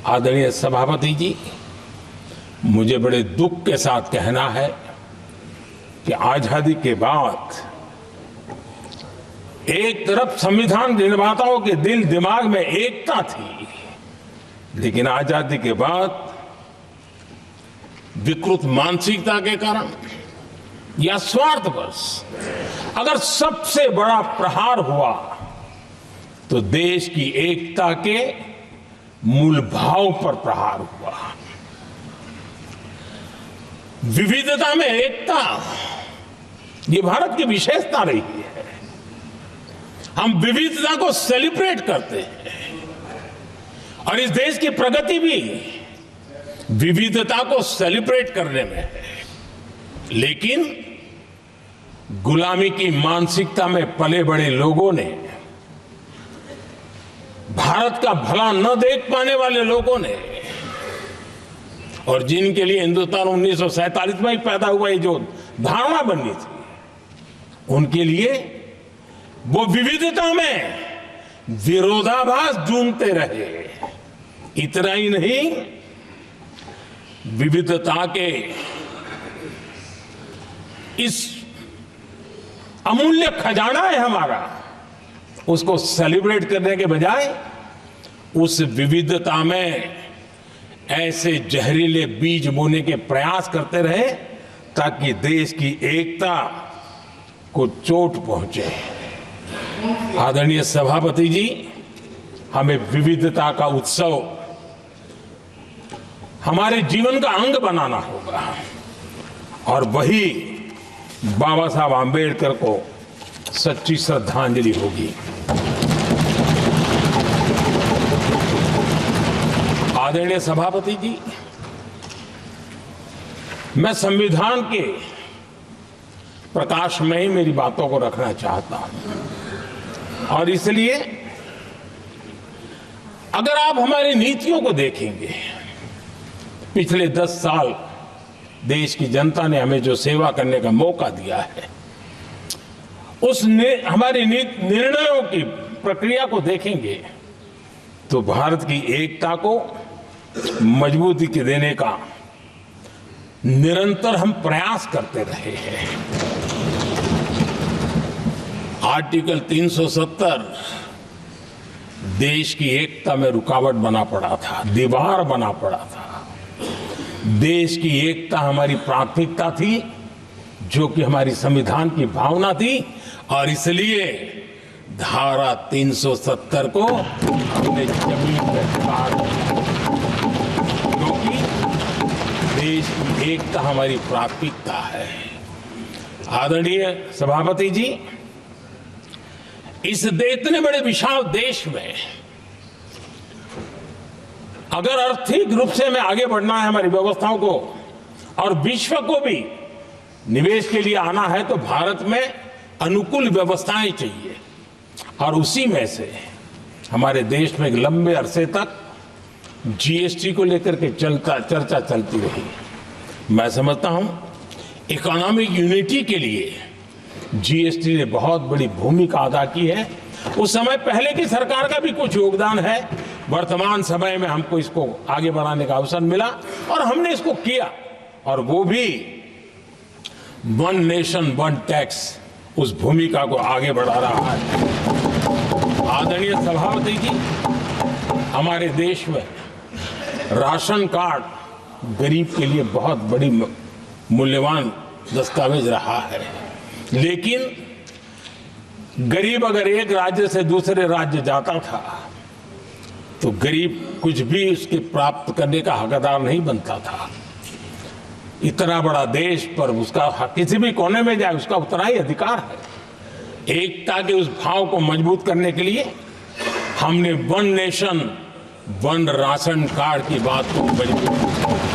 आदरणीय सभापति जी, मुझे बड़े दुख के साथ कहना है कि आजादी के बाद एक तरफ संविधान निर्माताओं के दिल दिमाग में एकता थी, लेकिन आजादी के बाद विकृत मानसिकता के कारण या स्वार्थवश अगर सबसे बड़ा प्रहार हुआ तो देश की एकता के मूल भाव पर प्रहार हुआ। विविधता में एकता, ये भारत की विशेषता रही है। हम विविधता को सेलिब्रेट करते हैं और इस देश की प्रगति भी विविधता को सेलिब्रेट करने में है। लेकिन गुलामी की मानसिकता में पले बड़े लोगों ने, भारत का भला न देख पाने वाले लोगों ने, और जिनके लिए हिंदुस्तान 1947 में ही पैदा हुआ ये जो धारणा बननी थी, उनके लिए वो विविधता में विरोधाभास ढूंढते रहे। इतना ही नहीं, विविधता के इस अमूल्य खजाना है हमारा, उसको सेलिब्रेट करने के बजाय उस विविधता में ऐसे जहरीले बीज बोने के प्रयास करते रहे ताकि देश की एकता को चोट पहुंचे। आदरणीय सभापति जी, हमें विविधता का उत्सव हमारे जीवन का अंग बनाना होगा और वही बाबा साहब आंबेडकर को सच्ची श्रद्धांजलि होगी। आदरणीय सभापति जी, मैं संविधान के प्रकाश में ही मेरी बातों को रखना चाहता हूं और इसलिए अगर आप हमारी नीतियों को देखेंगे, पिछले 10 साल देश की जनता ने हमें जो सेवा करने का मौका दिया है, हमारी निर्णयों की प्रक्रिया को देखेंगे तो भारत की एकता को मजबूती के देने का निरंतर हम प्रयास करते रहे हैं। आर्टिकल 370 देश की एकता में रुकावट बना पड़ा था, दीवार बना पड़ा था। देश की एकता हमारी प्राथमिकता थी, जो कि हमारी संविधान की भावना थी, और इसलिए धारा 370 को हमने जमीन पर काट दिया, क्योंकि देश की एकता हमारी प्राथमिकता है। आदरणीय सभापति जी, इस इतने बड़े विशाल देश में अगर आर्थिक रूप से हमें आगे बढ़ना है, हमारी व्यवस्थाओं को और विश्व को भी निवेश के लिए आना है, तो भारत में अनुकूल व्यवस्थाएं चाहिए। और उसी में से हमारे देश में एक लंबे अरसे तक जीएसटी को लेकर के चर्चा चलती रही। मैं समझता हूं इकोनॉमिक यूनिटी के लिए जीएसटी ने बहुत बड़ी भूमिका अदा की है। उस समय पहले की सरकार का भी कुछ योगदान है। वर्तमान समय में हमको इसको आगे बढ़ाने का अवसर मिला और हमने इसको किया, और वो भी वन नेशन वन टैक्स उस भूमिका को आगे बढ़ा रहा है। आदरणीय सभापति जी, हमारे देश में राशन कार्ड गरीब के लिए बहुत बड़ी मूल्यवान दस्तावेज रहा है, लेकिन गरीब अगर एक राज्य से दूसरे राज्य जाता था तो गरीब कुछ भी उसके प्राप्त करने का हकदार नहीं बनता था। इतना बड़ा देश पर उसका किसी भी कोने में जाए उसका उतना ही अधिकार है। एकता के उस भाव को मजबूत करने के लिए हमने one nation one ration card की बात को मजबूत